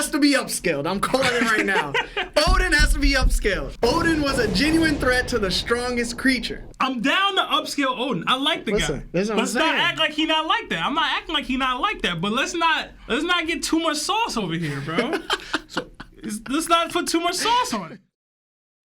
has to be upscaled. I'm calling it right now. Odin has to be upscaled. Odin was a genuine threat to the strongest creature. I'm down to upscale Odin. I like the guy. Let's not act like he not like that. I'm not acting like he not like that. But let's not get too much sauce over here, bro. Let's not put too much sauce on it.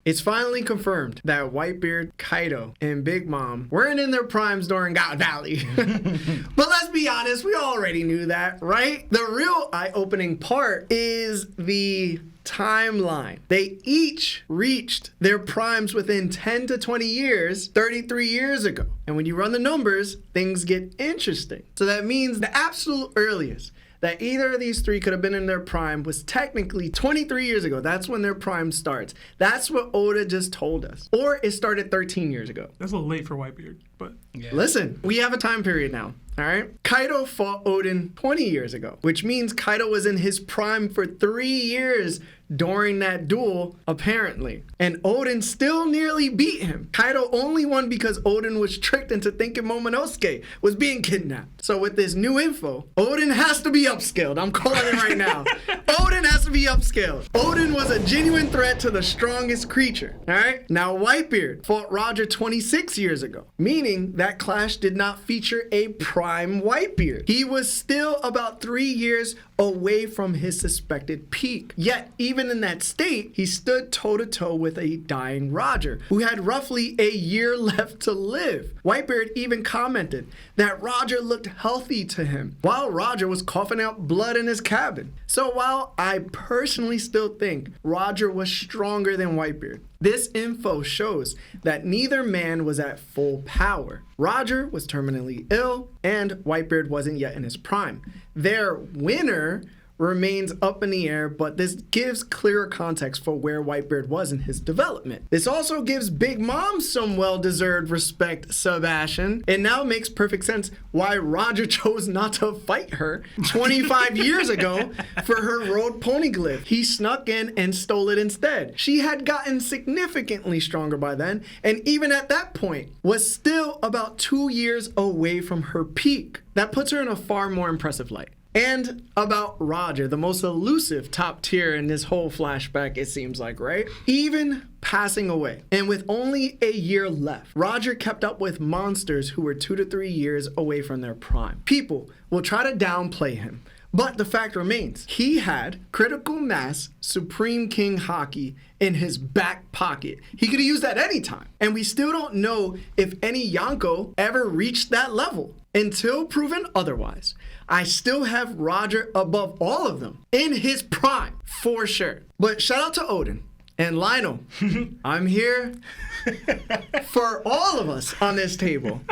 It's finally confirmed that Whitebeard, Kaido, and Big Mom weren't in their primes during God Valley. But let's be honest, we already knew that, right? The real eye-opening part is the timeline. They each reached their primes within 10 to 20 years, 33 years ago. And when you run the numbers, things get interesting. So that means the absolute earliest that either of these three could have been in their prime was technically 23 years ago. That's when their prime starts. That's what Oda just told us. Or it started 13 years ago. That's a little late for Whitebeard, but... Yeah. Listen, we have a time period now, all right? Kaido fought Odin 20 years ago, which means Kaido was in his prime for 3 years during that duel, apparently. And Odin still nearly beat him. Kaido only won because Odin was tricked into thinking Momonosuke was being kidnapped. So with this new info, Odin has to be upscaled. I'm calling it right now. Odin has to be upscaled. Odin was a genuine threat to the strongest creature, all right? Now Whitebeard fought Roger 26 years ago, meaning that clash did not feature a prime Whitebeard. He was still about 3 years away from his suspected peak. Yet, even in that state, he stood toe-to-toe with a dying Roger, who had roughly a year left to live. Whitebeard even commented that Roger looked healthy to him, while Roger was coughing out blood in his cabin. So while I personally still think Roger was stronger than Whitebeard, this info shows that neither man was at full power. Roger was terminally ill, and Whitebeard wasn't yet in his prime. Their winner remains up in the air, but this gives clearer context for where Whitebeard was in his development. This also gives Big Mom some well-deserved respect, Sebastian. It now makes perfect sense why Roger chose not to fight her 25 years ago for her road pony glyph. He snuck in and stole it instead. She had gotten significantly stronger by then, and even at that point, was still about 2 years away from her peak. That puts her in a far more impressive light. And about Roger, the most elusive top tier in this whole flashback, it seems like, right? Even passing away, and with only a year left, Roger kept up with monsters who were 2 to 3 years away from their prime. People will try to downplay him, but the fact remains, he had critical mass Supreme King Haki in his back pocket. He could have used that anytime. And we still don't know if any Yonko ever reached that level. Until proven otherwise, I still have Roger above all of them in his prime, for sure. But shout out to Odin and Lionel. I'm here for all of us on this table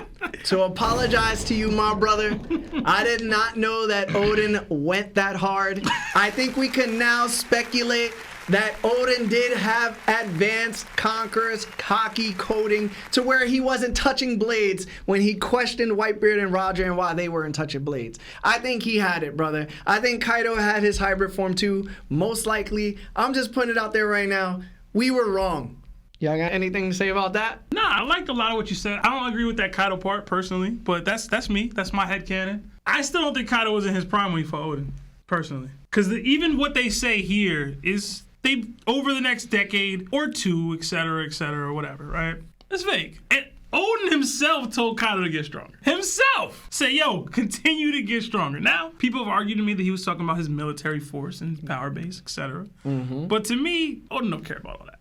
to apologize to you, my brother. I did not know that Odin went that hard. I think we can now speculate that Odin did have advanced Conqueror's Haki coding to where he wasn't touching blades when he questioned Whitebeard and Roger and why they weren't touching blades. I think he had it, brother. I think Kaido had his hybrid form too, most likely. I'm just putting it out there right now. We were wrong. Y'all got anything to say about that? Nah, I liked a lot of what you said. I don't agree with that Kaido part personally, but that's me. That's my headcanon. I still don't think Kaido was in his prime when he fought Odin, personally. Because even what they say here is they over the next decade or two, et cetera, whatever, right? It's vague. And Odin himself told Kaido to get stronger. Himself! Say, yo, continue to get stronger. Now, people have argued to me that he was talking about his military force and power base, et cetera. Mm-hmm. But to me, Odin don't care about all that.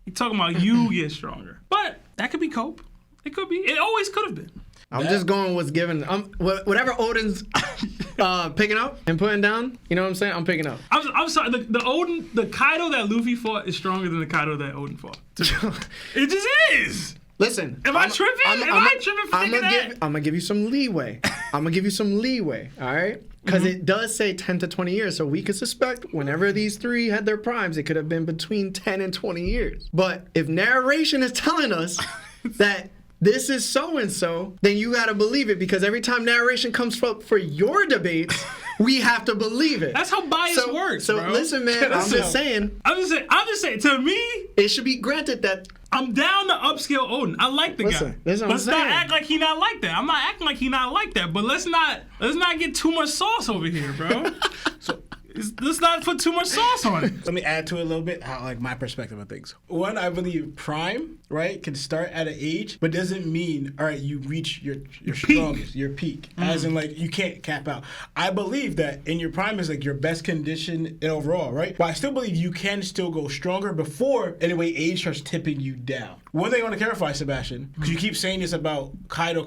He's talking about you get stronger. But that could be cope. It could be. It always could have been. I'm just going what's given. Whatever Odin's picking up and putting down, you know what I'm saying? I'm picking up. I'm sorry. The Kaido that Luffy fought is stronger than the Kaido that Odin fought. It just is. Listen. Am I tripping? Am I tripping for thinking that? I'm going to give you some leeway. All right? Because it does say 10 to 20 years, so we could suspect whenever these three had their primes, it could have been between 10 and 20 years. But if narration is telling us that this is so-and-so, then you got to believe it, because every time narration comes up for your debates, we have to believe it. That's how bias works, So bro. listen, man, I'm just saying, to me, it should be granted that I'm down to upscale Odin. I like the guy. Let's not act like he not like that. I'm not acting like he not like that, but let's not get too much sauce over here, bro. Let's not put too much sauce on it. Let me add to it a little bit, how like my perspective of things. One, I believe prime, right, can start at an age, but doesn't mean, all right, you reach your strongest, your peak. As in, like, you can't cap out. I believe that in your prime is like your best condition and overall, right? But I still believe you can still go stronger before, anyway, age starts tipping you down. One thing I want to clarify, Sebastian, because you keep saying this about Kaido.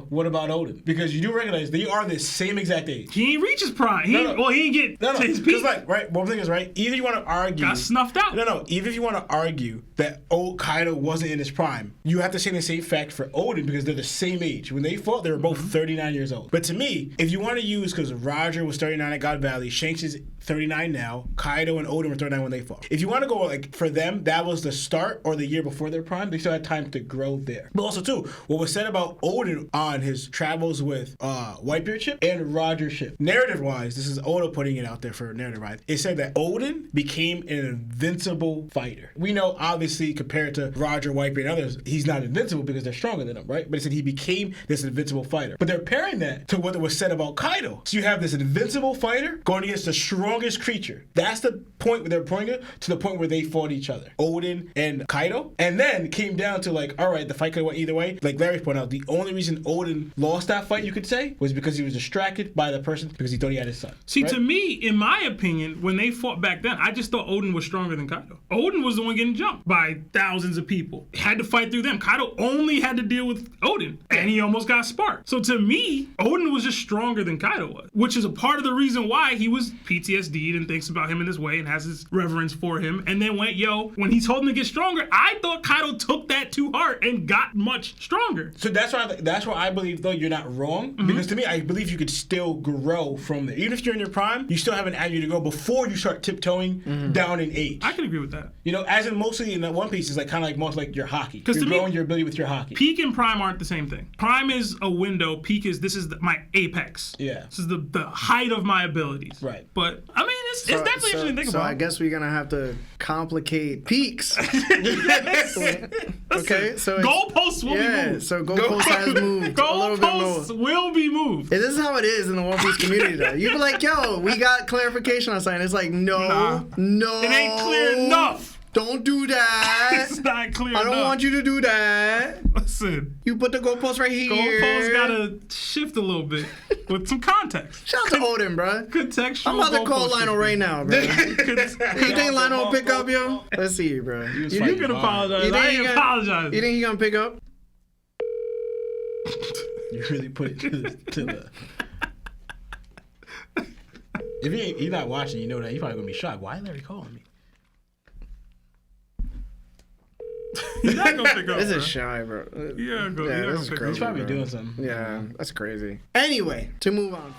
What about Odin? Because you do recognize they are the same exact age. He ain't reach his prime. He ain't get to his peak. Because, like, right, one thing is, right, either you want to argue... Got snuffed out. No, even if you want to argue that Kaido wasn't in his prime, you have to say the same fact for Odin because they're the same age. When they fought, they were both 39 years old. But to me, if you want to use, because Roger was 39 at God Valley, Shanks is 39 now, Kaido and Odin were 39 when they fought. If you want to go, like, for them, that was the start or the year before their prime, they still had time to grow there. But also, too, what was said about Odin on his travels with Whitebeard ship and Roger ship, narrative-wise, this is Oda putting it out there for narrative-wise, it said that Odin became an invincible fighter. We know, obviously, compared to Roger, Whitebeard, and others, he's not invincible because they're stronger than him, right? But it said he became this invincible fighter. But they're pairing that to what was said about Kaido. So you have this invincible fighter going against the strongest creature. That's the point where they're pointing it to the point where they fought each other, Odin and Kaido. And then it came down to, like, all right, the fight could have went either way. Like Larry pointed out, the only reason Odin lost that fight, you could say, was because he was distracted by the person because he thought he had his son. See, right? to me, in my opinion, when they fought back then, I just thought Odin was stronger than Kaido. Odin was the one getting jumped by thousands of people. Had to fight through them. Kaido only had to deal with Odin, and he almost got sparked. So to me, Odin was just stronger than Kaido was, which is a part of the reason why he was PTSD'd and thinks about him in this way and has his reverence for him. And then when he told him to get stronger, I thought Kaido took that to heart and got much stronger. So that's why I believe, though, you're not wrong. Because to me, I believe you could still grow from there. Even if you're in your prime, you still have an avenue to go before you start tiptoeing down in age. I can agree with that. You know, as in mostly in that One Piece is like kind of like most like your hockey. Because you're to me, growing your ability with your hockey. Peak and prime aren't the same thing. Prime is a window. Peak is my apex. Yeah. This is the height of my abilities. Right. But I mean, it's definitely interesting to think about. So I guess we're gonna have to complicate peaks. Okay, so goalposts will be moved. So goalposts has moved a little bit more. Goalposts will be moved. And this is how it is in the One Piece community, though. You be like, yo, we got clarification on something. It's like, no. It ain't clear enough. Don't do that. It's not clear enough. I don't want you to do that. Listen. You put the goalpost right here. Goalposts gotta shift a little bit with some context. Shout out to Odin, bro. Contextual. I'm about to call Lionel right now, bro. You think Lionel will pick up, yo? Let's see, bro. You can apologize. I ain't apologize. You think he gonna pick up? You really put it to the... If he's not watching, you know that he's probably gonna be shocked. Why is Larry calling me? He's not gonna pick up. This is shy, bro. Yeah, this is crazy. He's probably bro. doing something. Yeah, that's crazy. Anyway, to move on.